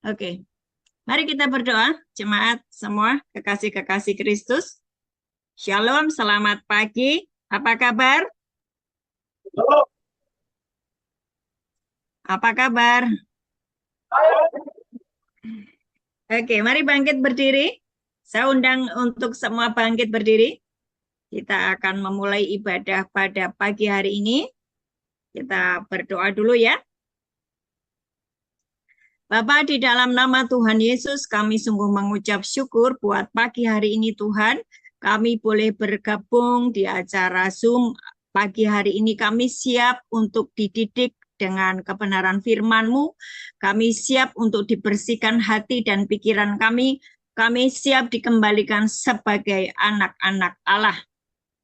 Oke, mari kita berdoa, jemaat semua, kekasih-kekasih Kristus. Shalom, selamat pagi. Apa kabar? Apa kabar? Oke, mari bangkit berdiri. Saya undang untuk semua bangkit berdiri. Kita akan memulai ibadah pada pagi hari ini. Kita berdoa dulu ya. Bapa, di dalam nama Tuhan Yesus, kami sungguh mengucap syukur buat pagi hari ini Tuhan. Kami boleh bergabung di acara Zoom. Pagi hari ini kami siap untuk dididik dengan kebenaran firman-Mu. Kami siap untuk dibersihkan hati dan pikiran kami. Kami siap dikembalikan sebagai anak-anak Allah.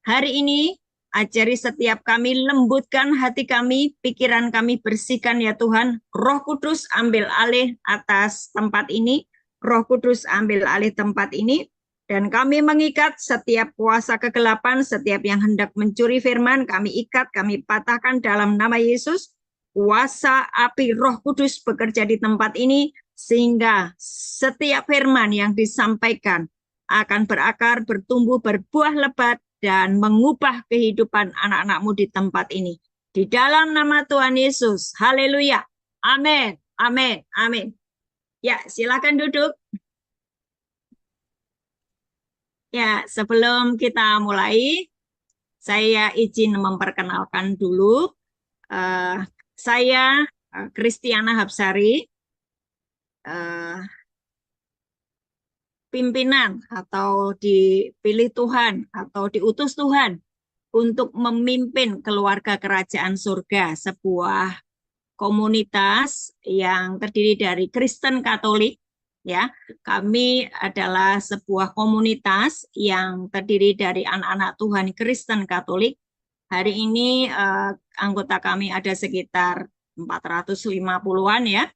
Hari ini ajari setiap kami, lembutkan hati kami, pikiran kami bersihkan ya Tuhan. Roh Kudus ambil alih atas tempat ini. Roh Kudus ambil alih tempat ini. Dan kami mengikat setiap kuasa kegelapan, setiap yang hendak mencuri firman, kami ikat, kami patahkan dalam nama Yesus. Kuasa api Roh Kudus bekerja di tempat ini, sehingga setiap firman yang disampaikan akan berakar, bertumbuh, berbuah lebat, dan mengubah kehidupan anak-anak-Mu di tempat ini. Di dalam nama Tuhan Yesus. Haleluya. Amin. Amin. Amin. Ya, silakan duduk. Ya, sebelum kita mulai, saya izin memperkenalkan dulu. Saya Kristiana Hapsari, pimpinan atau dipilih Tuhan atau diutus Tuhan untuk memimpin keluarga kerajaan surga, sebuah komunitas yang terdiri dari Kristen Katolik. Ya, kami adalah sebuah komunitas yang terdiri dari anak-anak Tuhan Kristen Katolik. Hari ini anggota kami ada sekitar 450-an ya,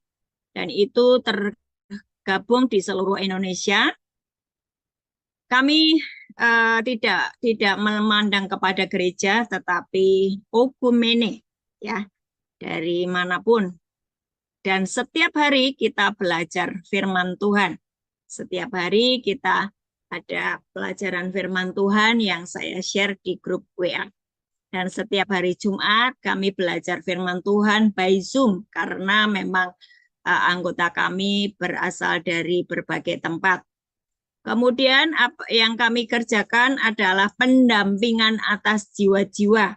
dan itu tergabung di seluruh Indonesia. Kami tidak memandang kepada gereja, tetapi okumene, ya, dari manapun. Dan setiap hari kita belajar firman Tuhan. Setiap hari kita ada pelajaran firman Tuhan yang saya share di grup WA. Dan setiap hari Jumat kami belajar firman Tuhan by Zoom, karena memang anggota kami berasal dari berbagai tempat. Kemudian apa yang kami kerjakan adalah pendampingan atas jiwa-jiwa.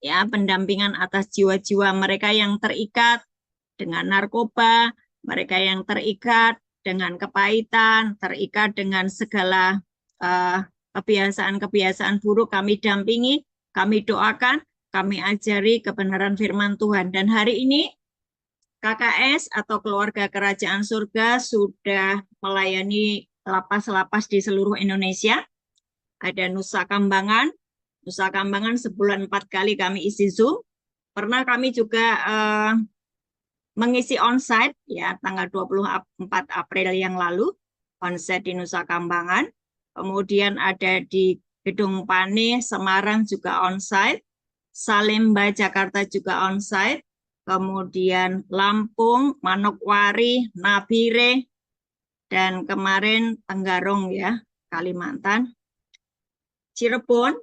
Ya, pendampingan atas jiwa-jiwa mereka yang terikat dengan narkoba, mereka yang terikat dengan kepahitan, terikat dengan segala kebiasaan-kebiasaan buruk, kami dampingi, kami doakan, kami ajari kebenaran firman Tuhan. Dan hari ini KKS atau Keluarga Kerajaan Surga sudah melayani lapas-lapas di seluruh Indonesia. Ada Nusa Kambangan. Nusa Kambangan sebulan 4 kali kami isi Zoom. Pernah kami juga mengisi onsite ya tanggal 24 April yang lalu, onsite di Nusa Kambangan. Kemudian ada di Gedung Pane Semarang juga onsite. Salemba Jakarta juga onsite. Kemudian Lampung, Manokwari, Nabire, dan kemarin Tenggarong ya, Kalimantan, Cirebon,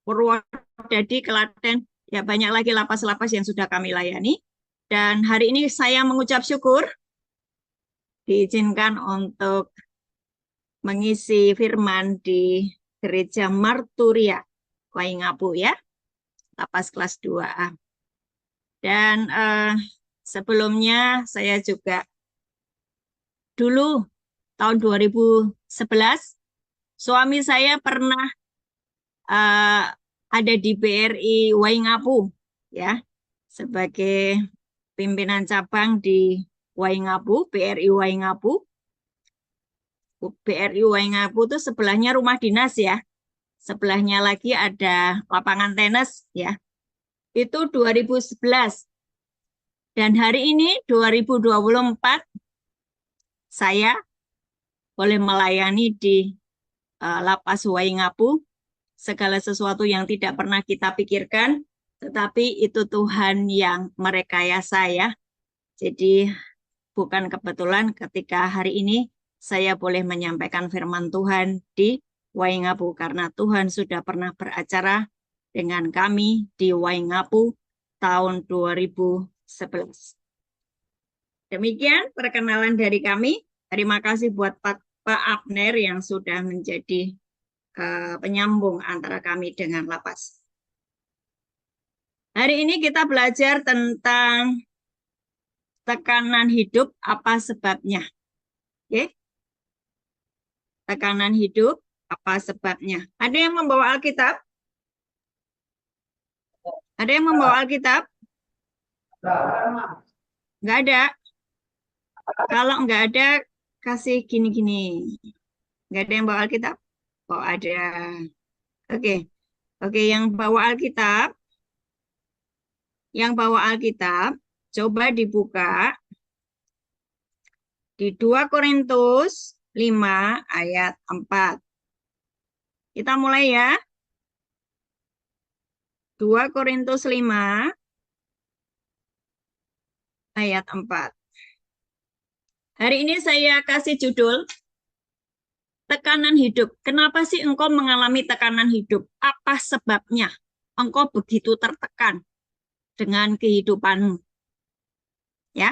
Purwodadi, Klaten, ya banyak lagi lapas-lapas yang sudah kami layani. Dan hari ini saya mengucap syukur diizinkan untuk mengisi firman di Gereja Marturia, Waingapu ya, lapas kelas 2A. Dan sebelumnya saya juga dulu tahun 2011 suami saya pernah ada di BRI Waingapu ya, sebagai pimpinan cabang di Waingapu, BRI Waingapu. BRI Waingapu itu sebelahnya rumah dinas ya. Sebelahnya lagi ada lapangan tenis ya. Itu 2011. Dan hari ini 2024 saya boleh melayani di lapas Waingapu. Segala sesuatu yang tidak pernah kita pikirkan, tetapi itu Tuhan yang merekayasa ya. Jadi bukan kebetulan ketika hari ini saya boleh menyampaikan firman Tuhan di Waingapu karena Tuhan sudah pernah beracara dengan kami di Waingapu tahun 2011. Demikian perkenalan dari kami. Terima kasih buat Pak Abner yang sudah menjadi penyambung antara kami dengan lapas. Hari ini kita belajar tentang tekanan hidup, apa sebabnya? Oke? Tekanan hidup, apa sebabnya? Ada yang membawa Alkitab? Ada yang membawa Alkitab? Nggak ada. Kalau nggak ada, kasih gini-gini. Nggak ada yang bawa Alkitab? Oh, ada. Oke. Oke, yang bawa Alkitab, coba dibuka di 2 Korintus 5 ayat 4. Kita mulai ya. 2 Korintus 5 ayat 4. Hari ini saya kasih judul tekanan hidup. Kenapa sih engkau mengalami tekanan hidup? Apa sebabnya engkau begitu tertekan dengan kehidupanmu? Ya,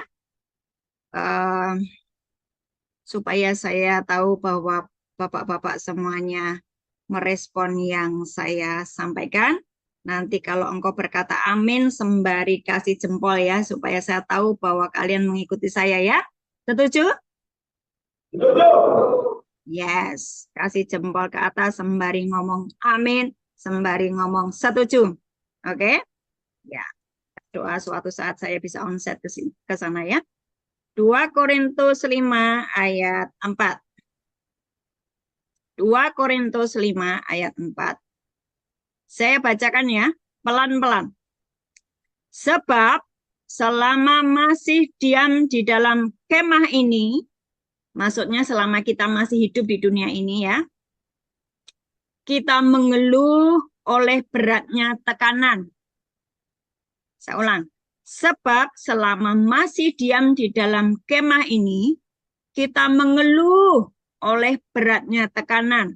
supaya saya tahu bahwa bapak-bapak semuanya merespon yang saya sampaikan. Nanti kalau engkau berkata amin, sembari kasih jempol ya, supaya saya tahu bahwa kalian mengikuti saya ya. Setuju? Setuju. Yes, kasih jempol ke atas sembari ngomong amin, sembari ngomong setuju. Oke? Ya. Doa suatu saat saya bisa onset ke sana ya. 2 Korintus 5 ayat 4. 2 Korintus 5 ayat 4. Saya bacakan ya, pelan-pelan. Sebab selama masih diam di dalam kemah ini, maksudnya selama kita masih hidup di dunia ini ya, kita mengeluh oleh beratnya tekanan. Saya ulang. Sebab selama masih diam di dalam kemah ini, kita mengeluh oleh beratnya tekanan.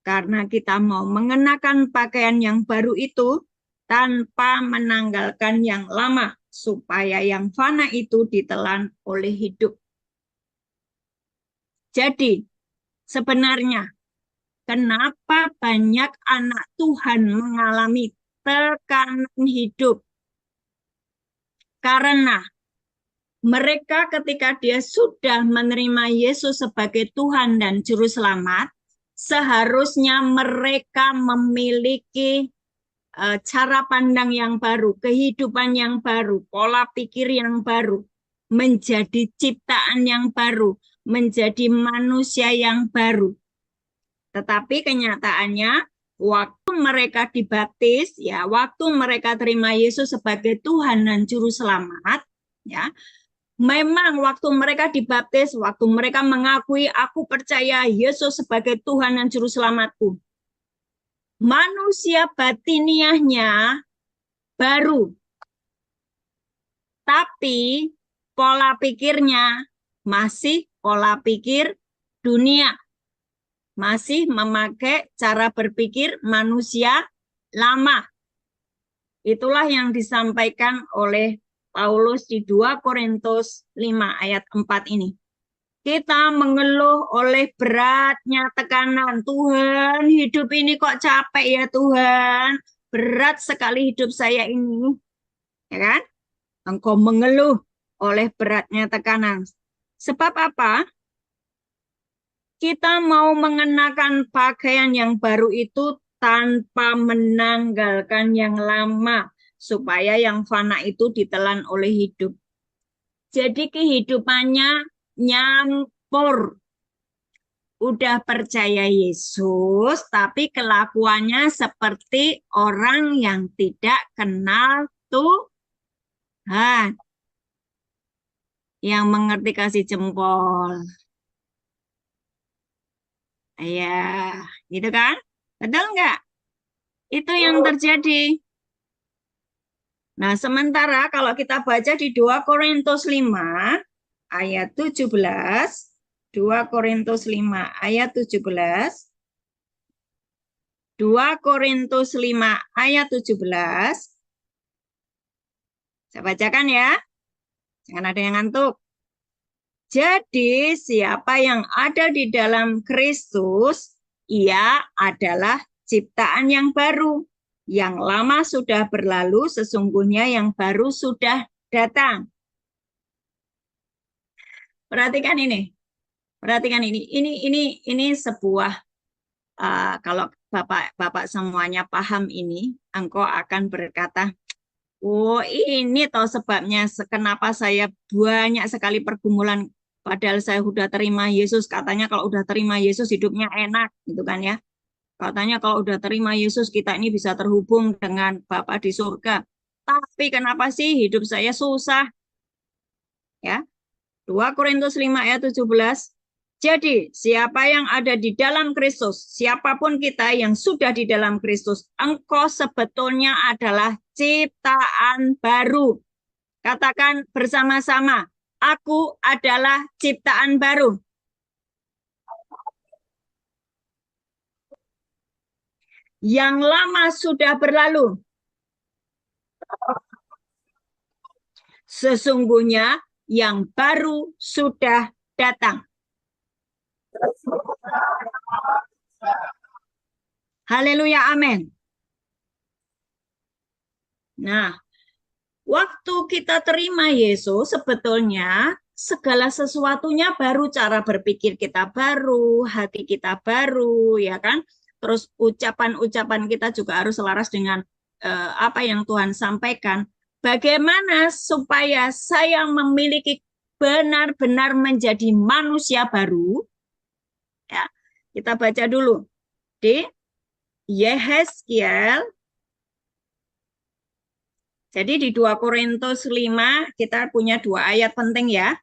Karena kita mau mengenakan pakaian yang baru itu tanpa menanggalkan yang lama, supaya yang fana itu ditelan oleh hidup. Jadi, sebenarnya, kenapa banyak anak Tuhan mengalami tekanan hidup? Karena mereka ketika dia sudah menerima Yesus sebagai Tuhan dan Juru Selamat, seharusnya mereka memiliki cara pandang yang baru, kehidupan yang baru, pola pikir yang baru, menjadi ciptaan yang baru, menjadi manusia yang baru. Tetapi kenyataannya, waktu mereka dibaptis, ya, waktu mereka terima Yesus sebagai Tuhan dan Juru Selamat, ya, memang waktu mereka dibaptis, waktu mereka mengakui aku percaya Yesus sebagai Tuhan dan Juru Selamatku, manusia batiniahnya baru, tapi pola pikirnya masih pola pikir dunia, masih memakai cara berpikir manusia lama. Itulah yang disampaikan oleh Paulus di 2 Korintus 5 ayat 4 ini. Kita mengeluh oleh beratnya tekanan. Tuhan, hidup ini kok capek ya Tuhan. Berat sekali hidup saya ini. Ya kan? Engkau mengeluh oleh beratnya tekanan. Sebab apa? Kita mau mengenakan pakaian yang baru itu tanpa menanggalkan yang lama, supaya yang fana itu ditelan oleh hidup. Jadi kehidupannya nyampur. Udah percaya Yesus, tapi kelakuannya seperti orang yang tidak kenal Tuhan. Yang mengerti kasih jempol. Ya, gitu kan? Betul nggak? Itu yang terjadi. Nah, sementara kalau kita baca di 2 Korintus 5 ayat 17. 2 Korintus 5 ayat 17. 2 Korintus 5 ayat 17. Saya bacakan ya. Jangan ada yang ngantuk. Jadi siapa yang ada di dalam Kristus, ia adalah ciptaan yang baru. Yang lama sudah berlalu, sesungguhnya yang baru sudah datang. Perhatikan ini. Perhatikan ini. Ini sebuah kalau Bapak semuanya paham ini, engkau akan berkata, oh ini toh sebabnya kenapa saya banyak sekali pergumulan. Padahal saya sudah terima Yesus. Katanya kalau udah terima Yesus hidupnya enak, gitu kan ya. Katanya kalau udah terima Yesus kita ini bisa terhubung dengan Bapa di surga. Tapi kenapa sih hidup saya susah? Ya. 2 Korintus 5 ayat 17. Jadi, siapa yang ada di dalam Kristus, siapapun kita yang sudah di dalam Kristus, engkau sebetulnya adalah ciptaan baru. Katakan bersama-sama, aku adalah ciptaan baru. Yang lama sudah berlalu. Sesungguhnya yang baru sudah datang. Haleluya, amin. Nah, waktu kita terima Yesus, sebetulnya segala sesuatunya baru, cara berpikir kita baru, hati kita baru, ya kan? Terus ucapan-ucapan kita juga harus selaras dengan apa yang Tuhan sampaikan. Bagaimana supaya saya memiliki benar-benar menjadi manusia baru? Ya, kita baca dulu di Yehezkiel. Jadi di 2 Korintus 5 kita punya 2 ayat penting ya.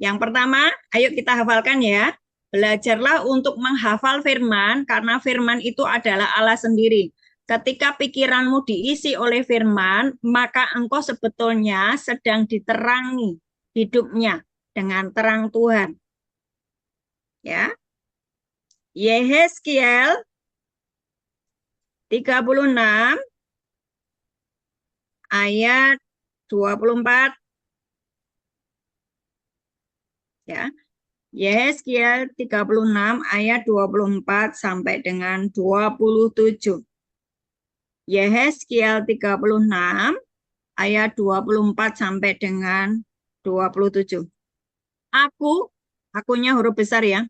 Yang pertama, ayo kita hafalkan ya. Belajarlah untuk menghafal firman karena firman itu adalah Allah sendiri. Ketika pikiranmu diisi oleh firman, maka engkau sebetulnya sedang diterangi hidupnya dengan terang Tuhan. Ya. Yehezkiel 36 ayat 24. Ya. Yehezkiel 36 ayat 24 sampai dengan 27. Yehezkiel 36 ayat 24 sampai dengan 27. Akunya huruf besar ya.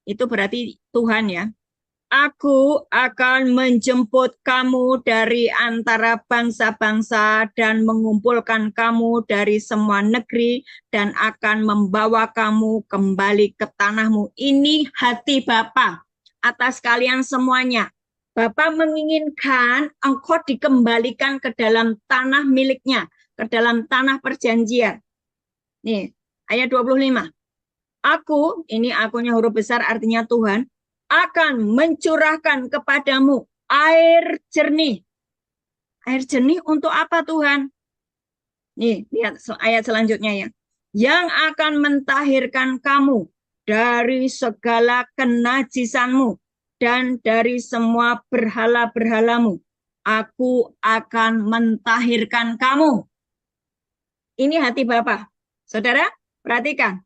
Itu berarti Tuhan ya. Aku akan menjemput kamu dari antara bangsa-bangsa dan mengumpulkan kamu dari semua negeri dan akan membawa kamu kembali ke tanahmu. Ini hati Bapa atas kalian semuanya. Bapa menginginkan engkau dikembalikan ke dalam tanah miliknya, ke dalam tanah perjanjian. Nih, ayat 25. Aku, ini akunya huruf besar artinya Tuhan, akan mencurahkan kepadamu air jernih. Air jernih untuk apa Tuhan? Nih, lihat ayat selanjutnya ya. Yang akan mentahirkan kamu dari segala kenajisanmu dan dari semua berhala-berhalamu. Aku akan mentahirkan kamu. Ini hati Bapa. Saudara, perhatikan.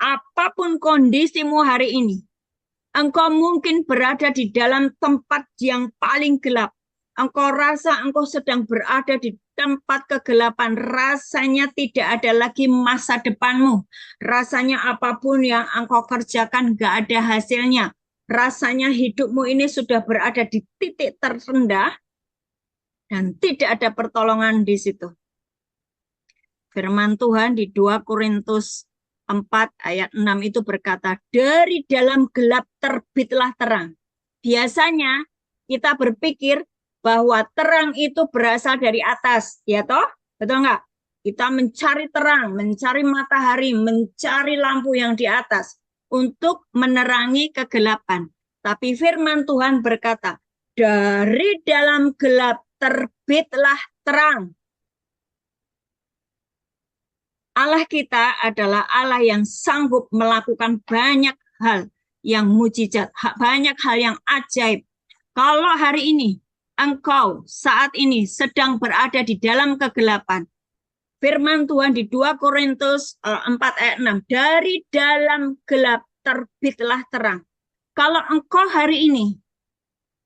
Apapun kondisimu hari ini, engkau mungkin berada di dalam tempat yang paling gelap. Engkau rasa engkau sedang berada di tempat kegelapan. Rasanya tidak ada lagi masa depanmu. Rasanya apapun yang engkau kerjakan gak ada hasilnya. Rasanya hidupmu ini sudah berada di titik terendah dan tidak ada pertolongan di situ. Firman Tuhan di 2 Korintus 4 ayat 6 itu berkata, dari dalam gelap terbitlah terang. Biasanya kita berpikir bahwa terang itu berasal dari atas, ya toh? Betul nggak? Kita mencari terang, mencari matahari, mencari lampu yang di atas untuk menerangi kegelapan. Tapi firman Tuhan berkata, dari dalam gelap terbitlah terang. Allah kita adalah Allah yang sanggup melakukan banyak hal yang mujizat, banyak hal yang ajaib. Kalau hari ini engkau saat ini sedang berada di dalam kegelapan, firman Tuhan di 2 Korintus 4 ayat 6, dari dalam gelap terbitlah terang. Kalau engkau hari ini,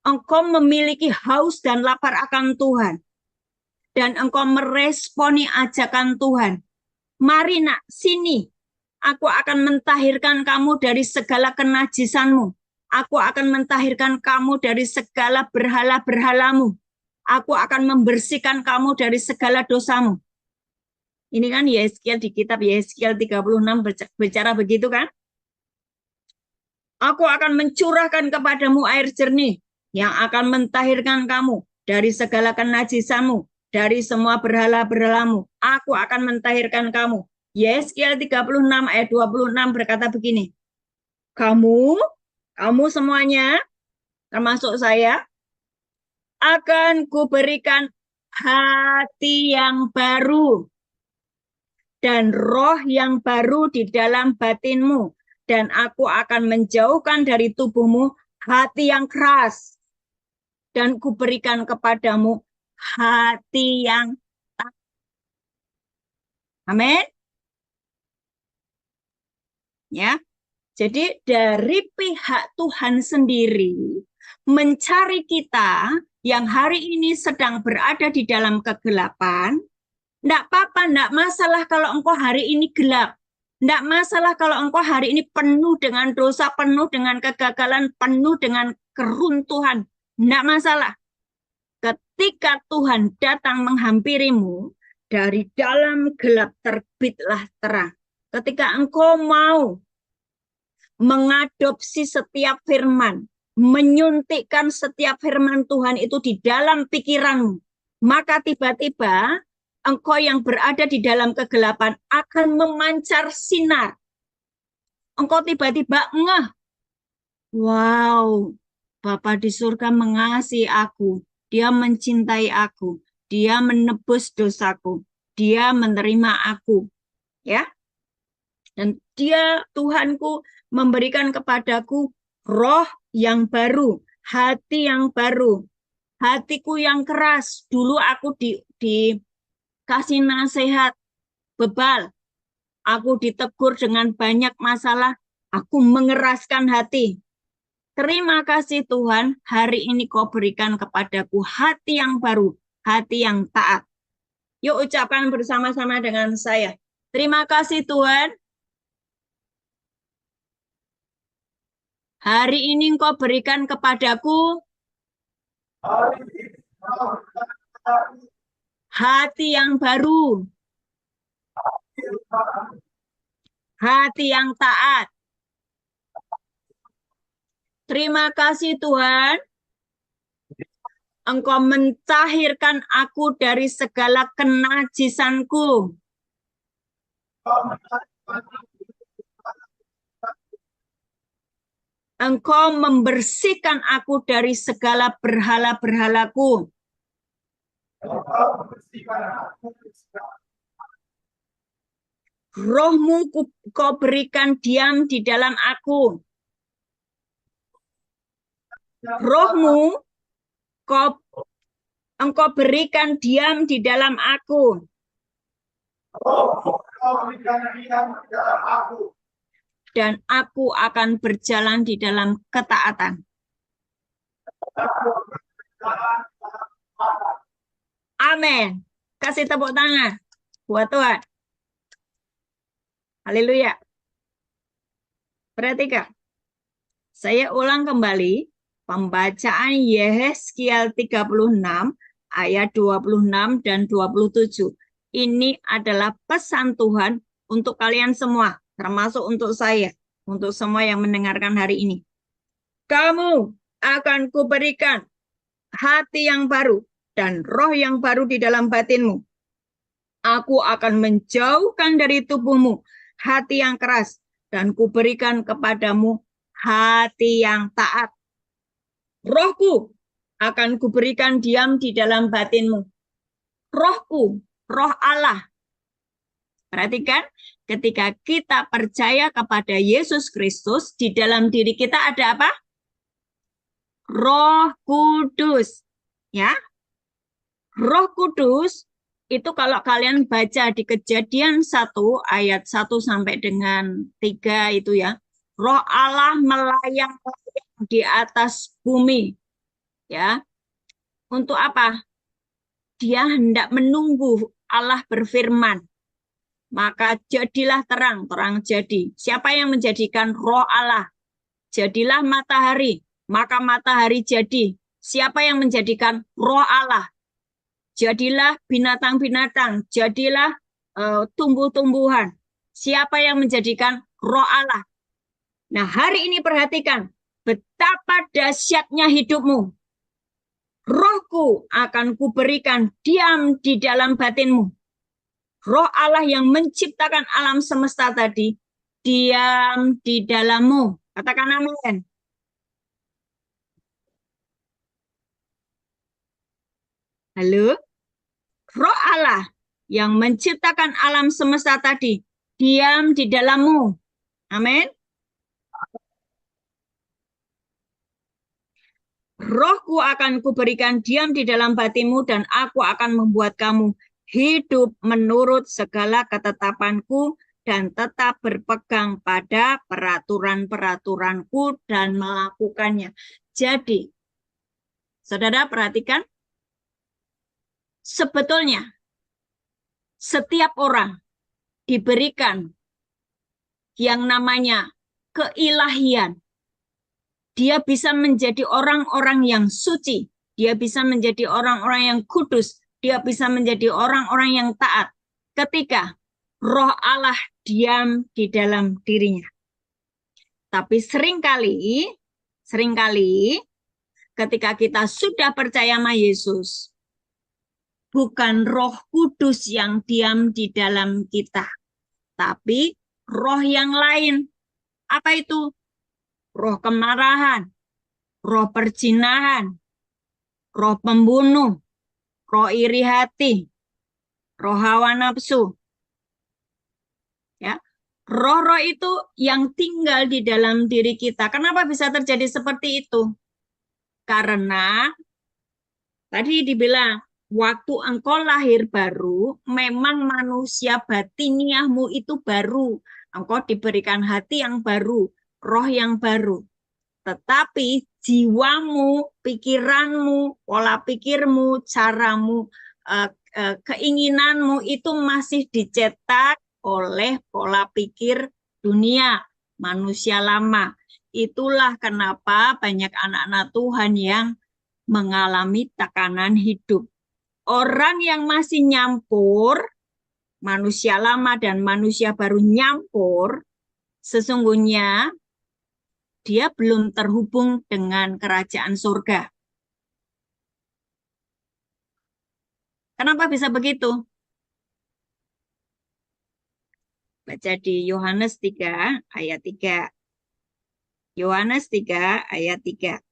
engkau memiliki haus dan lapar akan Tuhan, dan engkau meresponi ajakan Tuhan, mari nak, sini. Aku akan mentahirkan kamu dari segala kenajisanmu. Aku akan mentahirkan kamu dari segala berhala-berhalamu. Aku akan membersihkan kamu dari segala dosamu. Ini kan Yeskiel di kitab Yeskiel 36 bicara begitu kan? Aku akan mencurahkan kepadamu air jernih yang akan mentahirkan kamu dari segala kenajisanmu, dari semua berhala-berhalamu. Aku akan mentahirkan kamu. Yeskiel 36 ayat 26 berkata begini. Kamu semuanya, termasuk saya, akan kuberikan hati yang baru dan roh yang baru di dalam batinmu. Dan aku akan menjauhkan dari tubuhmu hati yang keras. Dan kuberikan kepadamu hati yang taat. Amin. Ya. Jadi dari pihak Tuhan sendiri mencari kita yang hari ini sedang berada di dalam kegelapan. Enggak apa-apa, enggak masalah kalau engkau hari ini gelap. Enggak masalah kalau engkau hari ini penuh dengan dosa, penuh dengan kegagalan, penuh dengan keruntuhan. Enggak masalah. Ketika Tuhan datang menghampirimu, dari dalam gelap terbitlah terang. Ketika engkau mau mengadopsi setiap firman, menyuntikkan setiap firman Tuhan itu di dalam pikiranmu, maka tiba-tiba engkau yang berada di dalam kegelapan akan memancar sinar. Engkau tiba-tiba ngeh, wow, Bapa di surga mengasihi aku, Dia mencintai aku, Dia menebus dosaku, Dia menerima aku, ya. Dan Dia, Tuhanku, memberikan kepadaku roh yang baru, hati yang baru. Hatiku yang keras, dulu aku dikasih nasihat, bebal. Aku ditegur dengan banyak masalah, aku mengeraskan hati. Terima kasih Tuhan, hari ini kau berikan kepadaku hati yang baru, hati yang taat. Yuk ucapkan bersama-sama dengan saya. Terima kasih Tuhan, hari ini engkau berikan kepadaku hati yang baru, hati yang taat. Terima kasih Tuhan, engkau mentahirkan aku dari segala kenajisanku. Engkau membersihkan aku dari segala berhala-berhalaku. Rohmu kau berikan diam di dalam aku. Rohmu engkau berikan diam di dalam aku. Dan aku akan berjalan di dalam ketaatan. Amin. Kasih tepuk tangan buat Tuhan. Haleluya. Perhatikan. Saya ulang kembali pembacaan Yeskiel 36 ayat 26 dan 27. Ini adalah pesan Tuhan untuk kalian semua, termasuk untuk saya, untuk semua yang mendengarkan hari ini. Kamu akan kuberikan hati yang baru dan roh yang baru di dalam batinmu. Aku akan menjauhkan dari tubuhmu hati yang keras dan kuberikan kepadamu hati yang taat. Rohku akan kuberikan diam di dalam batinmu. Rohku, roh Allah, Perhatikan, ketika kita percaya kepada Yesus Kristus, di dalam diri kita ada apa? Roh Kudus. Ya, Roh Kudus itu kalau kalian baca di Kejadian 1 ayat 1 sampai dengan 3 itu ya. Roh Allah melayang di atas bumi. Ya. Untuk apa? Dia hendak menunggu Allah berfirman. Maka jadilah terang, terang jadi. Siapa yang menjadikan roh Allah? Jadilah matahari, maka matahari jadi. Siapa yang menjadikan roh Allah? Jadilah binatang-binatang, jadilah tumbuh-tumbuhan. Siapa yang menjadikan roh Allah? Nah, hari ini perhatikan betapa dahsyatnya hidupmu. Rohku akan kuberikan diam di dalam batinmu. Roh Allah yang menciptakan alam semesta tadi, diam di dalammu. Katakan amin. Halo? Roh Allah yang menciptakan alam semesta tadi, diam di dalammu. Amin. Rohku akan kuberikan diam di dalam batinmu dan aku akan membuat kamu hidup menurut segala ketetapanku dan tetap berpegang pada peraturan-peraturanku dan melakukannya. Jadi, saudara perhatikan, sebetulnya setiap orang diberikan yang namanya keilahian. Dia bisa menjadi orang-orang yang suci. Dia bisa menjadi orang-orang yang kudus. Dia bisa menjadi orang-orang yang taat. Ketika roh Allah diam di dalam dirinya. Tapi seringkali ketika kita sudah percaya sama Yesus, bukan roh kudus yang diam di dalam kita. Tapi roh yang lain. Apa itu? Roh kemarahan, roh perzinahan, roh pembunuh, roh iri hati, roh hawa nafsu. Ya, roh-roh itu yang tinggal di dalam diri kita. Kenapa bisa terjadi seperti itu? Karena tadi dibilang, waktu engkau lahir baru, memang manusia batiniahmu itu baru. Engkau diberikan hati yang baru, roh yang baru. Tetapi jiwamu, pikiranmu, pola pikirmu, caramu, keinginanmu itu masih dicetak oleh pola pikir dunia, manusia lama. Itulah kenapa banyak anak-anak Tuhan yang mengalami tekanan hidup. Orang yang masih nyampur, manusia lama dan manusia baru nyampur, sesungguhnya dia belum terhubung dengan kerajaan surga. Kenapa bisa begitu? Baca di Yohanes 3 ayat 3. Yohanes 3 ayat 3.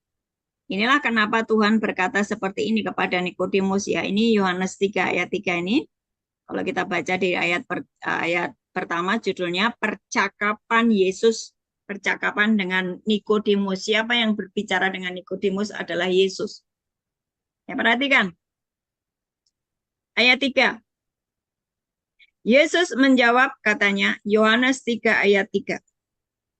Inilah kenapa Tuhan berkata seperti ini kepada Nikodemus ya. Ini Yohanes 3 ayat 3 ini. Kalau kita baca di ayat pertama judulnya percakapan Yesus, percakapan dengan Nikodemus. Siapa yang berbicara dengan Nikodemus adalah Yesus. Ya, perhatikan. Ayat 3. Yesus menjawab katanya, Yohanes 3 ayat 3.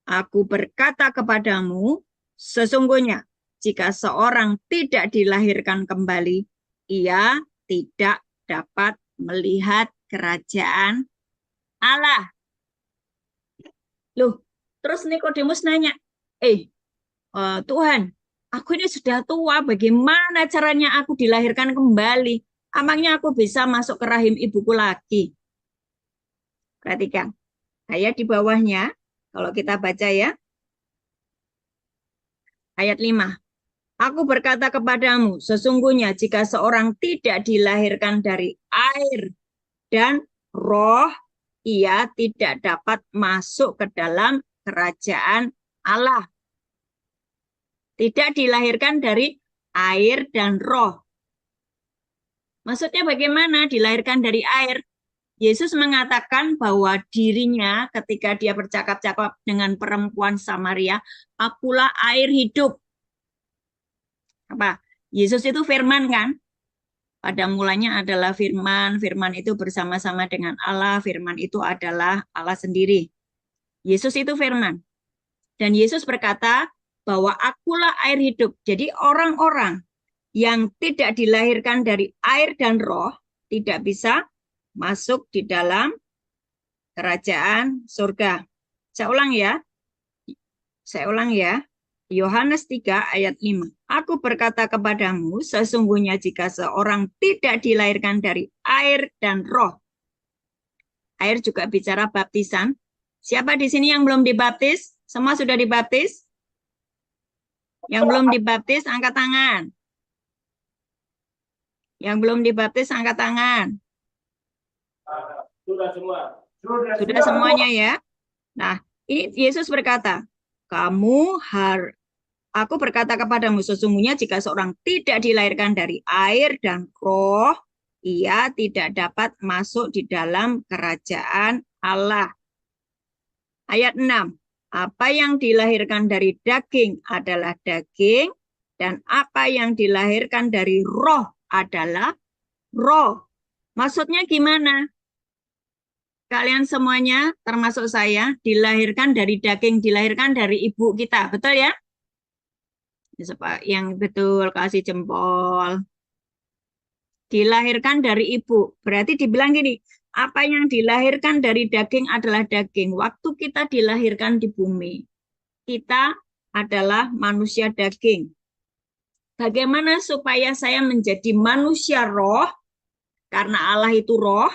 Aku berkata kepadamu, sesungguhnya jika seorang tidak dilahirkan kembali, ia tidak dapat melihat kerajaan Allah. Loh, terus Nikodemus nanya, Tuhan, aku ini sudah tua, bagaimana caranya aku dilahirkan kembali? Emangnya aku bisa masuk ke rahim ibuku lagi? Perhatikan, ayat di bawahnya, kalau kita baca ya, ayat 5. Aku berkata kepadamu, sesungguhnya jika seorang tidak dilahirkan dari air dan roh, ia tidak dapat masuk ke dalam kerajaan Allah. Tidak dilahirkan dari air dan roh. Maksudnya bagaimana dilahirkan dari air? Yesus mengatakan bahwa dirinya ketika dia bercakap-cakap dengan perempuan Samaria, akulah air hidup. Apa? Yesus itu firman kan? Pada mulanya adalah firman, firman itu bersama-sama dengan Allah, firman itu adalah Allah sendiri. Yesus itu firman. Dan Yesus berkata bahwa akulah air hidup. Jadi orang-orang yang tidak dilahirkan dari air dan roh tidak bisa masuk di dalam kerajaan surga. Saya ulang ya. Yohanes 3 ayat 5. Aku berkata kepadamu, sesungguhnya jika seorang tidak dilahirkan dari air dan roh. Air juga bicara baptisan. Siapa di sini yang belum dibaptis? Semua sudah dibaptis? Yang belum dibaptis, angkat tangan. Yang belum dibaptis, angkat tangan. Sudah semua. Sudah semuanya ya. Nah, ini Yesus berkata, aku berkata kepadamu, sesungguhnya jika seorang tidak dilahirkan dari air dan roh, ia tidak dapat masuk di dalam kerajaan Allah. Ayat 6. Apa yang dilahirkan dari daging adalah daging, dan apa yang dilahirkan dari roh adalah roh. Maksudnya gimana? Kalian semuanya, termasuk saya, dilahirkan dari daging, dilahirkan dari ibu kita. Betul ya? Yang betul, kasih jempol. Dilahirkan dari ibu. Berarti dibilang gini, apa yang dilahirkan dari daging adalah daging. Waktu kita dilahirkan di bumi, kita adalah manusia daging. Bagaimana supaya saya menjadi manusia roh? Karena Allah itu roh.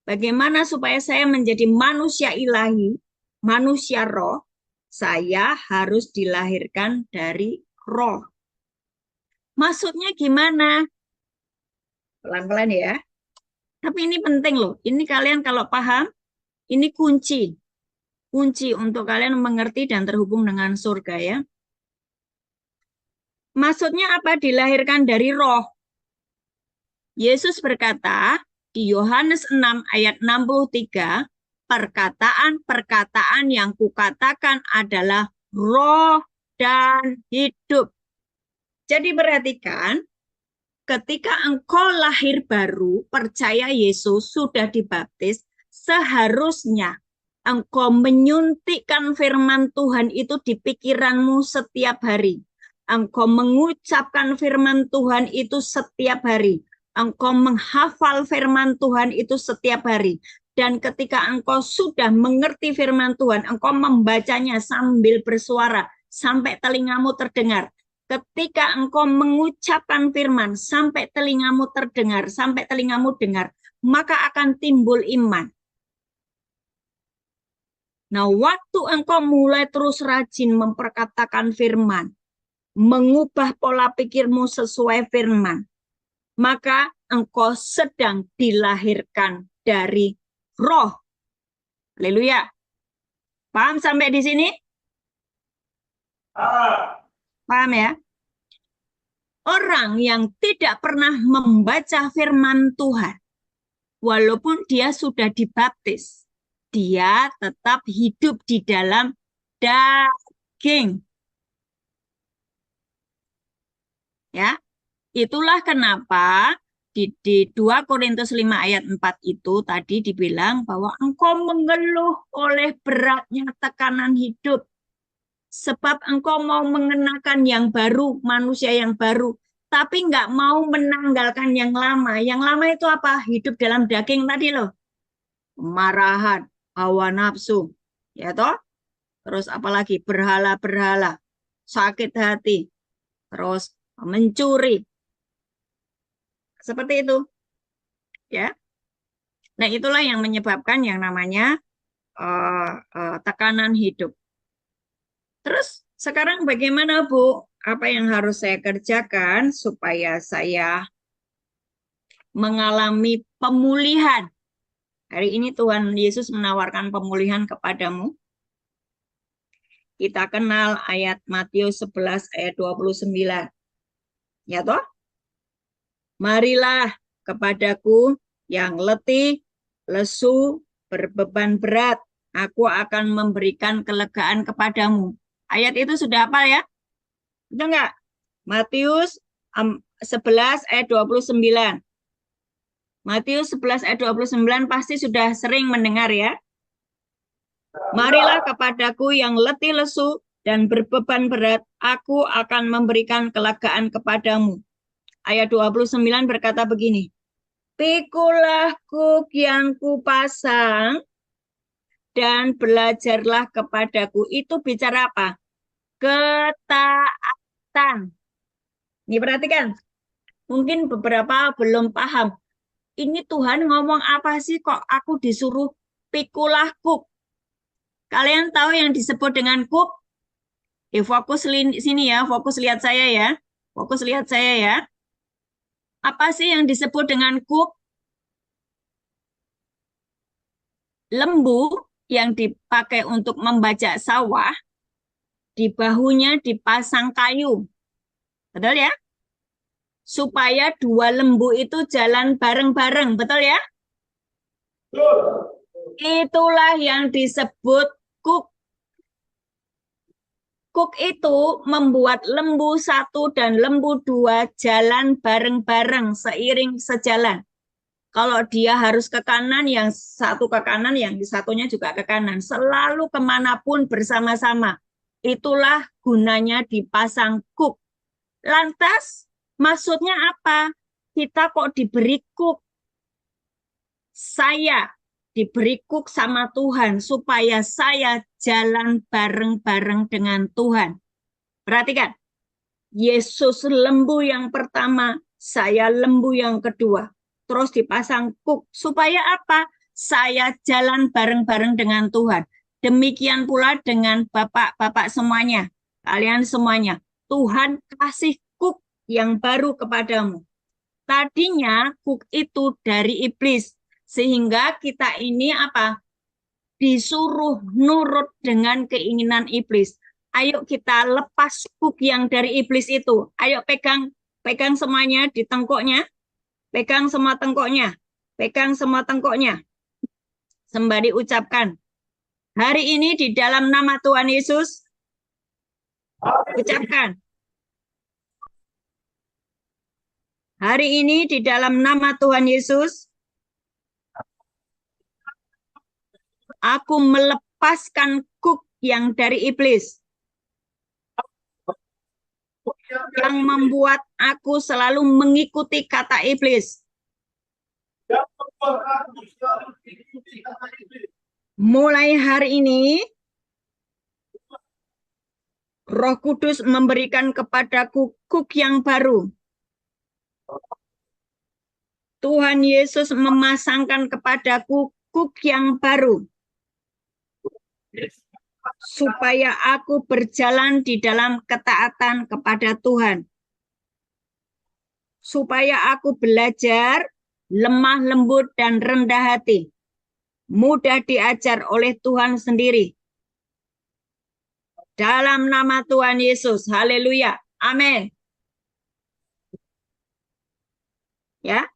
Bagaimana supaya saya menjadi manusia ilahi, manusia roh? Saya harus dilahirkan dari roh. Maksudnya gimana? Pelan-pelan ya. Tapi ini penting loh. Ini kalian kalau paham, ini kunci. Kunci untuk kalian mengerti dan terhubung dengan surga ya. Maksudnya apa? Dilahirkan dari roh. Yesus berkata di Yohanes 6 ayat 63, perkataan-perkataan yang kukatakan adalah roh dan hidup. Jadi perhatikan, ketika engkau lahir baru, percaya Yesus, sudah dibaptis, seharusnya engkau menyuntikkan firman Tuhan itu di pikiranmu setiap hari. Engkau mengucapkan firman Tuhan itu setiap hari. Engkau menghafal firman Tuhan itu setiap hari. Dan ketika engkau sudah mengerti firman Tuhan, engkau membacanya sambil bersuara sampai telingamu terdengar. Ketika engkau mengucapkan firman sampai telingamu terdengar, sampai telingamu dengar, maka akan timbul iman. Nah, waktu engkau mulai terus rajin memperkatakan firman, mengubah pola pikirmu sesuai firman, maka engkau sedang dilahirkan dari roh. Haleluya. Paham sampai di sini? Paham ya? Orang yang tidak pernah membaca firman Tuhan, walaupun dia sudah dibaptis, dia tetap hidup di dalam daging. Ya, itulah kenapa di 2 Korintus 5 ayat 4 itu tadi dibilang bahwa engkau mengeluh oleh beratnya tekanan hidup. Sebab engkau mau mengenakan yang baru, manusia yang baru, tapi nggak mau menanggalkan yang lama. Yang lama itu apa? Hidup dalam daging tadi loh. Kemarahan, hawa nafsu, ya toh? Terus apalagi berhala-berhala, sakit hati, terus mencuri. Seperti itu. Ya. Nah, itulah yang menyebabkan yang namanya tekanan hidup. Terus sekarang bagaimana, Bu? Apa yang harus saya kerjakan supaya saya mengalami pemulihan? Hari ini Tuhan Yesus menawarkan pemulihan kepadamu. Kita kenal ayat Matius 11 ayat 29. Ya toh? Marilah kepadaku yang letih lesu, berbeban berat, aku akan memberikan kelegaan kepadamu. Ayat itu sudah hafal ya? Betul nggak? Matius 11 ayat 29. Matius 11 ayat 29 pasti sudah sering mendengar ya. Marilah kepadaku yang letih lesu dan berbeban berat, aku akan memberikan kelegaan kepadamu. Ayat 29 berkata begini, pikulah kuk yang kupasang dan belajarlah kepadaku. Itu bicara apa? Ketaatan. Ini perhatikan, mungkin beberapa belum paham. Ini Tuhan ngomong apa sih kok aku disuruh pikulah kuk? Kalian tahu yang disebut dengan kuk? Fokus sini ya, fokus lihat saya ya. Fokus lihat saya ya. Apa sih yang disebut dengan kuk? Lembu yang dipakai untuk membajak sawah, di bahunya dipasang kayu. Betul ya? Supaya dua lembu itu jalan bareng-bareng. Betul ya? Itulah yang disebut kuk. Kuk itu membuat lembu satu dan lembu dua jalan bareng-bareng, seiring sejalan. Kalau dia harus ke kanan, yang satu ke kanan, yang satunya juga ke kanan. Selalu kemanapun bersama-sama. Itulah gunanya dipasang kuk. Lantas, maksudnya apa? Kita kok diberi kuk? Saya diberi kuk sama Tuhan supaya saya jalan bareng-bareng dengan Tuhan. Perhatikan, Yesus lembu yang pertama, saya lembu yang kedua. Terus dipasang kuk. Supaya apa? Saya jalan bareng-bareng dengan Tuhan. Demikian pula dengan bapak-bapak semuanya. Kalian semuanya. Tuhan kasih kuk yang baru kepadamu. Tadinya kuk itu dari iblis. Sehingga kita ini apa? Disuruh nurut dengan keinginan iblis. Ayo kita lepas kuk yang dari iblis itu. Ayo pegang semuanya di tengkuknya. Pegang semua tengkuknya. Pegang semua tengkuknya. Sembari ucapkan, hari ini di dalam nama Tuhan Yesus, ucapkan. Hari ini di dalam nama Tuhan Yesus, aku melepaskan kuk yang dari iblis. Yang membuat aku selalu mengikuti kata iblis. Mulai hari ini, Roh Kudus memberikan kepadaku kuk yang baru. Tuhan Yesus memasangkan kepadaku kuk yang baru. Supaya aku berjalan di dalam ketaatan kepada Tuhan. Supaya aku belajar lemah lembut dan rendah hati. Mudah diajar oleh Tuhan sendiri. Dalam nama Tuhan Yesus. Haleluya. Amin. Ya.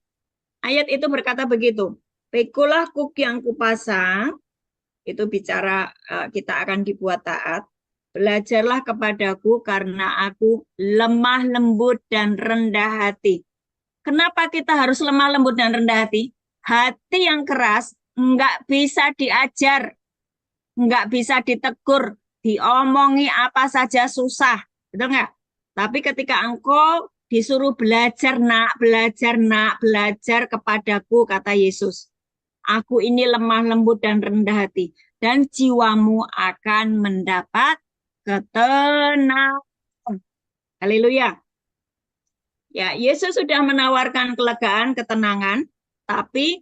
Ayat itu berkata begitu. Pikulah kuk yang kupasang. Itu bicara kita akan dibuat taat. Belajarlah kepadaku karena aku lemah lembut dan rendah hati. Kenapa kita harus lemah lembut dan rendah hati? Hati yang keras nggak bisa diajar, nggak bisa ditegur, diomongi apa saja susah, betul nggak? Tapi ketika engkau disuruh belajar nak, belajar kepadaku, kata Yesus. Aku ini lemah lembut dan rendah hati. Dan jiwamu akan mendapat ketenangan. Haleluya. Ya, Yesus sudah menawarkan kelegaan, ketenangan, tapi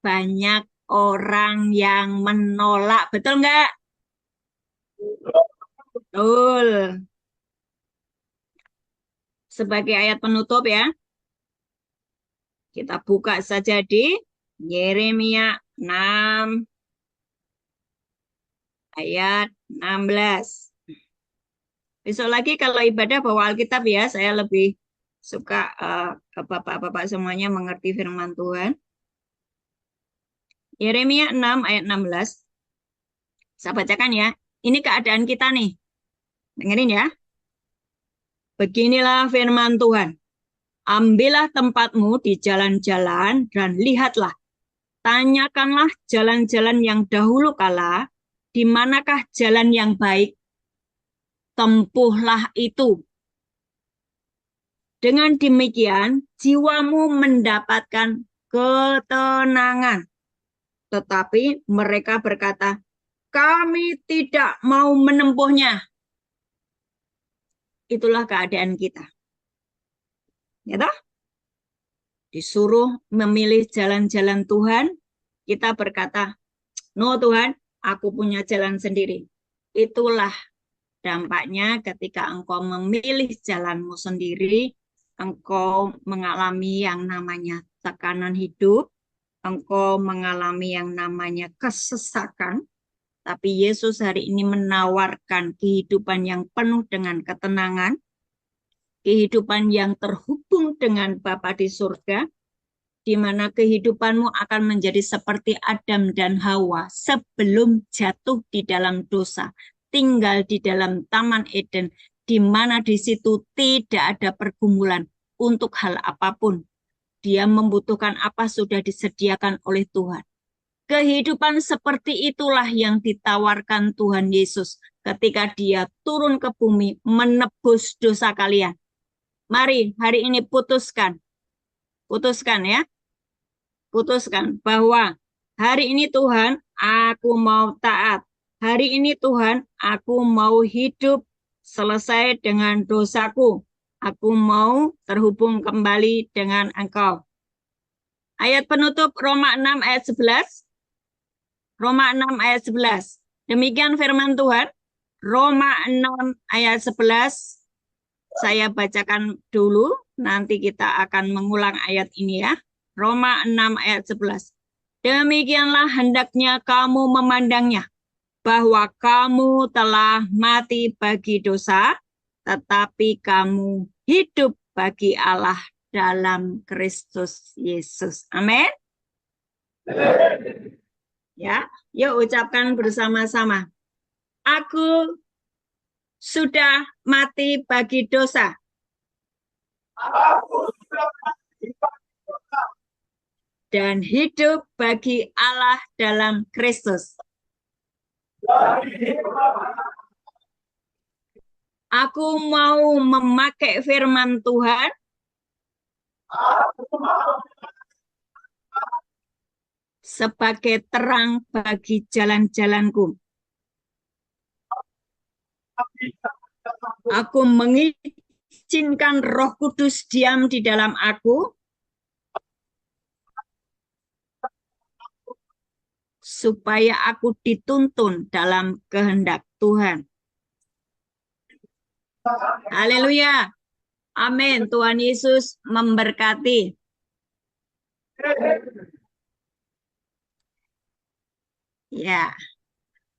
banyak orang yang menolak. Betul nggak? Betul. Sebagai ayat penutup ya, kita buka saja di Yeremia 6 ayat 16. Besok lagi kalau ibadah bawa Alkitab ya, saya lebih suka bapak-bapak semuanya mengerti firman Tuhan. Yeremia 6 ayat 16. Saya bacakan ya. Ini keadaan kita nih. Dengerin ya. Beginilah firman Tuhan. Ambillah tempatmu di jalan-jalan dan lihatlah. Tanyakanlah jalan-jalan yang dahulu kala, di manakah jalan yang baik? Tempuhlah itu. Dengan demikian, jiwamu mendapatkan ketenangan. Tetapi mereka berkata, kami tidak mau menempuhnya. Itulah keadaan kita. Ya toh? Disuruh memilih jalan-jalan Tuhan, kita berkata, no Tuhan, aku punya jalan sendiri. Itulah dampaknya ketika engkau memilih jalanmu sendiri, engkau mengalami yang namanya tekanan hidup, engkau mengalami yang namanya kesesakan, tapi Yesus hari ini menawarkan kehidupan yang penuh dengan ketenangan, kehidupan yang terhubung dengan Bapa di surga, di mana kehidupanmu akan menjadi seperti Adam dan Hawa sebelum jatuh di dalam dosa, tinggal di dalam Taman Eden, di mana di situ tidak ada pergumulan untuk hal apapun. Dia membutuhkan apa sudah disediakan oleh Tuhan. Kehidupan seperti itulah yang ditawarkan Tuhan Yesus ketika dia turun ke bumi menebus dosa kalian. Mari hari ini putuskan ya, putuskan bahwa hari ini Tuhan, aku mau taat. Hari ini Tuhan, aku mau hidup selesai dengan dosaku. Aku mau terhubung kembali dengan Engkau. Ayat penutup Roma 6 ayat 11. Roma 6 ayat 11. Demikian firman Tuhan. Roma 6 ayat 11. Saya bacakan dulu, nanti kita akan mengulang ayat ini ya. Roma 6 ayat 11. Demikianlah hendaknya kamu memandangnya, bahwa kamu telah mati bagi dosa, tetapi kamu hidup bagi Allah dalam Kristus Yesus. Amin. Ya, yuk ucapkan bersama-sama. Aku sudah mati bagi dosa. Dan hidup bagi Allah dalam Kristus. Aku mau memakai firman Tuhan sebagai terang bagi jalan-jalanku. Aku mengizinkan Roh Kudus diam di dalam aku, supaya aku dituntun dalam kehendak Tuhan. Haleluya. Amin. Tuhan Yesus memberkati. Ya.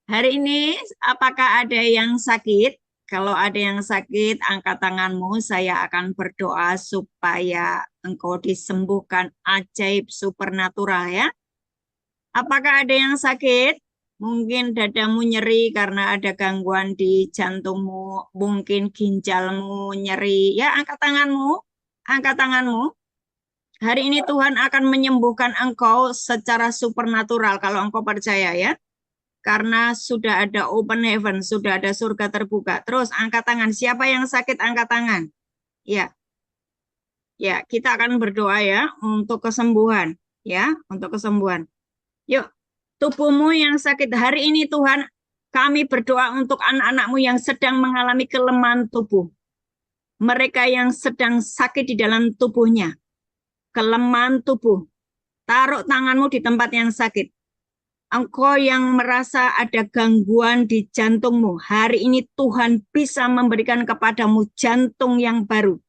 Hari ini apakah ada yang sakit? Kalau ada yang sakit, angkat tanganmu. Saya akan berdoa supaya engkau disembuhkan ajaib supernatural ya. Apakah ada yang sakit? Mungkin dadamu nyeri karena ada gangguan di jantungmu, mungkin ginjalmu nyeri. Ya, angkat tanganmu. Angkat tanganmu. Hari ini Tuhan akan menyembuhkan engkau secara supernatural kalau engkau percaya ya. Karena sudah ada open heaven, sudah ada surga terbuka. Terus angkat tangan. Siapa yang sakit angkat tangan? Ya. Ya, kita akan berdoa ya untuk kesembuhan, ya, untuk kesembuhan. Yuk, tubuhmu yang sakit hari ini Tuhan, kami berdoa untuk anak-anakmu yang sedang mengalami kelemahan tubuh. Mereka yang sedang sakit di dalam tubuhnya. Kelemahan tubuh. Taruh tanganmu di tempat yang sakit. Engkau yang merasa ada gangguan di jantungmu, hari ini Tuhan bisa memberikan kepadamu jantung yang baru.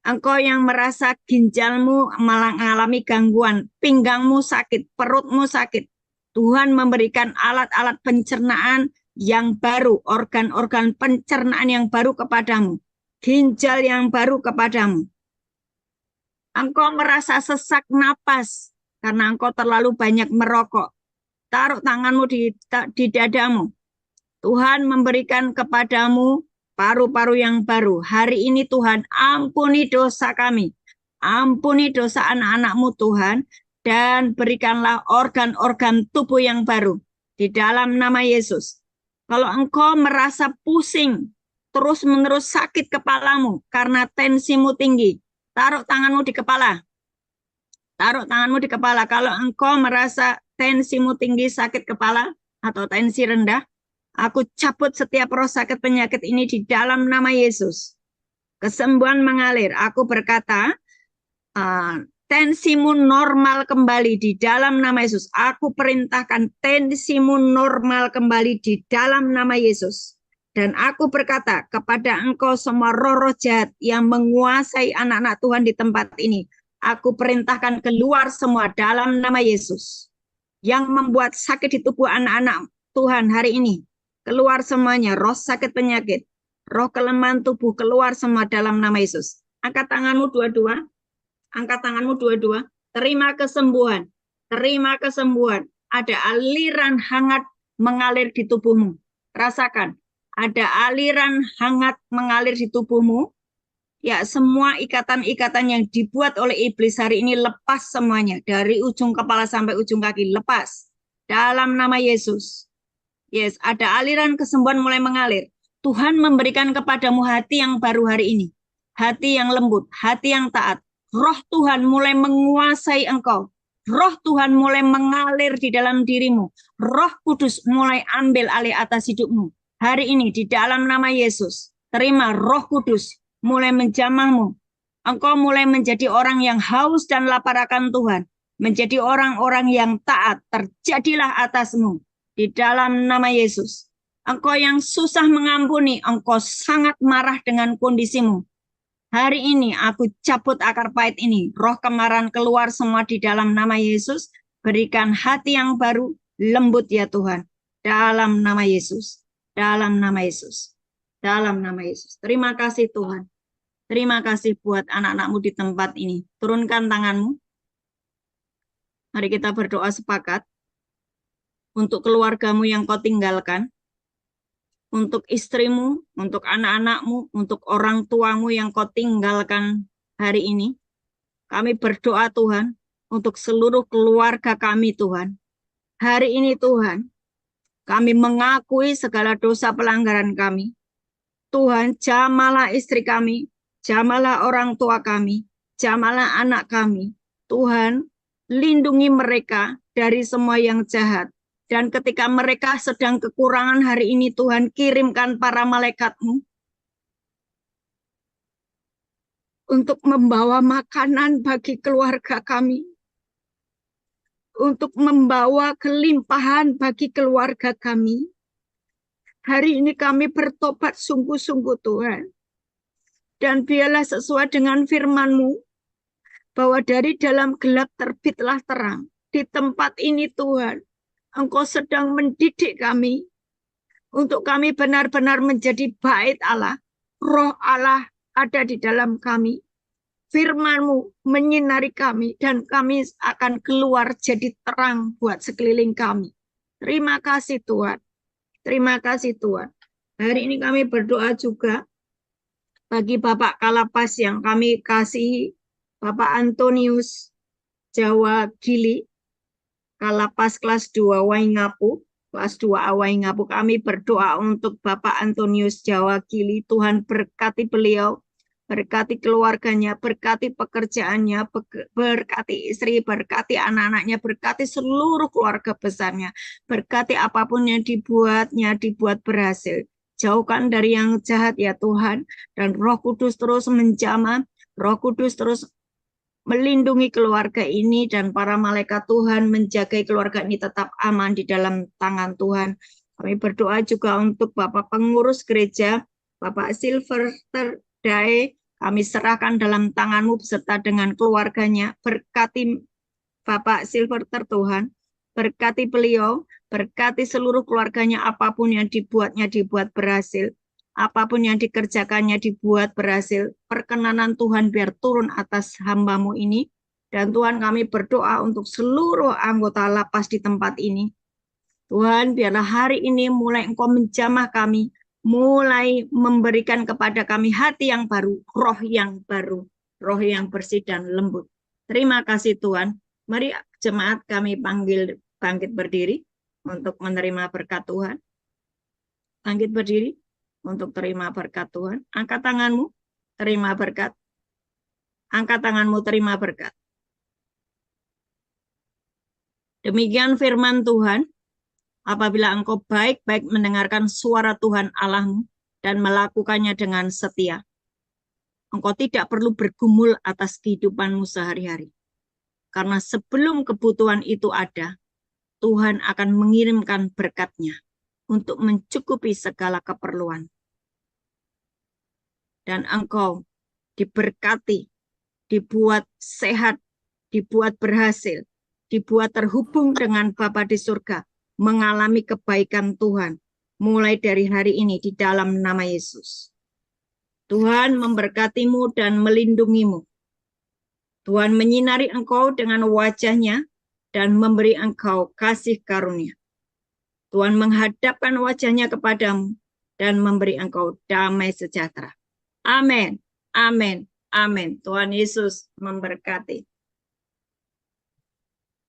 Engkau yang merasa ginjalmu mengalami gangguan, pinggangmu sakit, perutmu sakit. Tuhan memberikan alat-alat pencernaan yang baru, organ-organ pencernaan yang baru kepadamu, ginjal yang baru kepadamu. Engkau merasa sesak napas karena engkau terlalu banyak merokok. Taruh tanganmu di dadamu. Tuhan memberikan kepadamu paru-paru yang baru. Hari ini Tuhan, ampuni dosa kami. Ampuni dosa anak-anakmu Tuhan. Dan berikanlah organ-organ tubuh yang baru. Di dalam nama Yesus. Kalau engkau merasa pusing, terus-menerus sakit kepalamu karena tensimu tinggi, taruh tanganmu di kepala. Taruh tanganmu di kepala. Kalau engkau merasa tensimu tinggi, sakit kepala, atau tensi rendah, aku cabut setiap roh sakit penyakit ini di dalam nama Yesus. Kesembuhan mengalir. Aku berkata, tensimu normal kembali di dalam nama Yesus. Aku perintahkan tensimu normal kembali di dalam nama Yesus. Dan aku berkata kepada engkau semua roh-roh jahat yang menguasai anak-anak Tuhan di tempat ini. Aku perintahkan keluar semua dalam nama Yesus. Yang membuat sakit di tubuh anak-anak Tuhan hari ini. Keluar semuanya, roh sakit penyakit. Roh kelemahan tubuh keluar semua dalam nama Yesus. Angkat tanganmu dua-dua. Angkat tanganmu dua-dua. Terima kesembuhan. Terima kesembuhan. Ada aliran hangat mengalir di tubuhmu. Rasakan. Ada aliran hangat mengalir di tubuhmu. Ya, semua ikatan-ikatan yang dibuat oleh iblis hari ini lepas semuanya. Dari ujung kepala sampai ujung kaki. Lepas. Dalam nama Yesus. Yes, ada aliran kesembuhan mulai mengalir. Tuhan memberikan kepadamu hati yang baru hari ini. Hati yang lembut. Hati yang taat. Roh Tuhan mulai menguasai engkau. Roh Tuhan mulai mengalir di dalam dirimu. Roh Kudus mulai ambil alih atas hidupmu. Hari ini di dalam nama Yesus. Terima Roh Kudus mulai menjamahmu. Engkau mulai menjadi orang yang haus dan lapar akan Tuhan. Menjadi orang-orang yang taat. Terjadilah atasmu. Di dalam nama Yesus. Engkau yang susah mengampuni. Engkau sangat marah dengan kondisimu. Hari ini aku cabut akar pahit ini. Roh kemarahan keluar semua di dalam nama Yesus. Berikan hati yang baru, lembut ya Tuhan. Dalam nama Yesus. Dalam nama Yesus. Dalam nama Yesus. Terima kasih Tuhan. Terima kasih buat anak-anakmu di tempat ini. Turunkan tanganmu. Mari kita berdoa sepakat. Untuk keluargamu yang kau tinggalkan. Untuk istrimu, untuk anak-anakmu, untuk orang tuamu yang kau tinggalkan hari ini. Kami berdoa Tuhan, untuk seluruh keluarga kami Tuhan. Hari ini Tuhan, kami mengakui segala dosa pelanggaran kami. Tuhan, jamalah istri kami, jamalah orang tua kami, jamalah anak kami. Tuhan, lindungi mereka dari semua yang jahat. Dan ketika mereka sedang kekurangan hari ini, Tuhan kirimkan para malaikat-Mu untuk membawa makanan bagi keluarga kami. Untuk membawa kelimpahan bagi keluarga kami. Hari ini kami bertobat sungguh-sungguh Tuhan. Dan biarlah sesuai dengan firman-Mu, bahwa dari dalam gelap terbitlah terang. Di tempat ini Tuhan, Engkau sedang mendidik kami untuk kami benar-benar menjadi bait Allah. Roh Allah ada di dalam kami. Firman-Mu menyinari kami dan kami akan keluar jadi terang buat sekeliling kami. Terima kasih Tuhan. Terima kasih Tuhan. Hari ini kami berdoa juga bagi Bapak Kalapas yang kami kasih, Bapak Antonius Jawa Gili, Kalapas kelas 2 Waingapu, kelas 2A Waingapu. Kami berdoa untuk Bapak Antonius Jawa Gili. Tuhan berkati beliau, berkati keluarganya, berkati pekerjaannya, berkati istri, berkati anak-anaknya, berkati seluruh keluarga besarnya, berkati apapun yang dibuatnya, dibuat berhasil. Jauhkan dari yang jahat ya Tuhan, dan Roh Kudus terus menjamah, Roh Kudus terus melindungi keluarga ini dan para malaikat Tuhan menjaga keluarga ini tetap aman di dalam tangan Tuhan. Kami berdoa juga untuk Bapak pengurus gereja, Bapak Silverter Dae, kami serahkan dalam tangan-Mu beserta dengan keluarganya. Berkati Bapak Silverter Tuhan, berkati beliau, berkati seluruh keluarganya, apapun yang dibuatnya dibuat berhasil. Apapun yang dikerjakannya dibuat berhasil. Perkenanan Tuhan biar turun atas hamba-Mu ini. Dan Tuhan, kami berdoa untuk seluruh anggota lapas di tempat ini. Tuhan, biarlah hari ini mulai Engkau menjamah kami, mulai memberikan kepada kami hati yang baru, roh yang bersih dan lembut. Terima kasih Tuhan. Mari jemaat kami panggil bangkit berdiri untuk menerima berkat Tuhan. Bangkit berdiri untuk terima berkat Tuhan. Angkat tanganmu, terima berkat. Angkat tanganmu, terima berkat. Demikian firman Tuhan. Apabila engkau baik-baik mendengarkan suara Tuhan Allahmu dan melakukannya dengan setia, engkau tidak perlu bergumul atas kehidupanmu sehari-hari. Karena sebelum kebutuhan itu ada, Tuhan akan mengirimkan berkat-Nya untuk mencukupi segala keperluan. Dan engkau diberkati, dibuat sehat, dibuat berhasil, dibuat terhubung dengan Bapa di surga, mengalami kebaikan Tuhan, mulai dari hari ini di dalam nama Yesus. Tuhan memberkatimu dan melindungimu. Tuhan menyinari engkau dengan wajah-Nya dan memberi engkau kasih karunia. Tuhan menghadapkan wajah-Nya kepadamu dan memberi engkau damai sejahtera. Amin, amin, amin. Tuhan Yesus memberkati.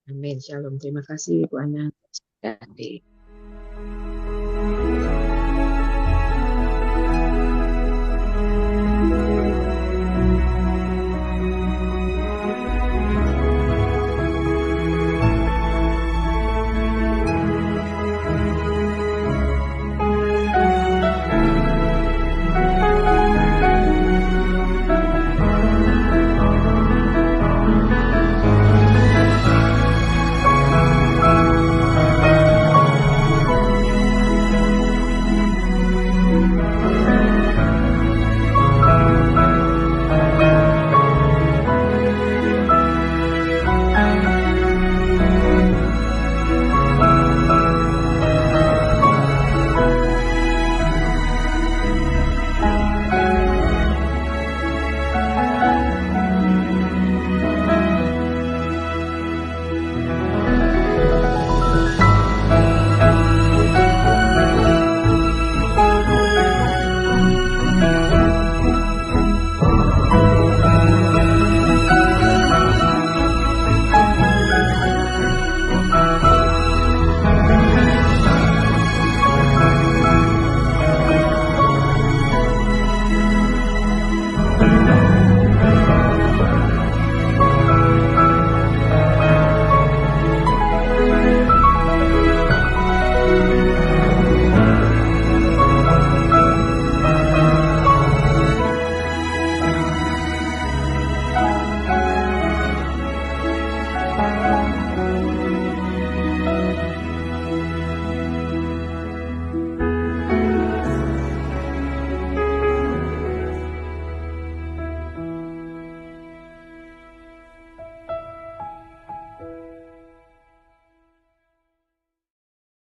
Amin. Shalom. Terima kasih Bu Ana.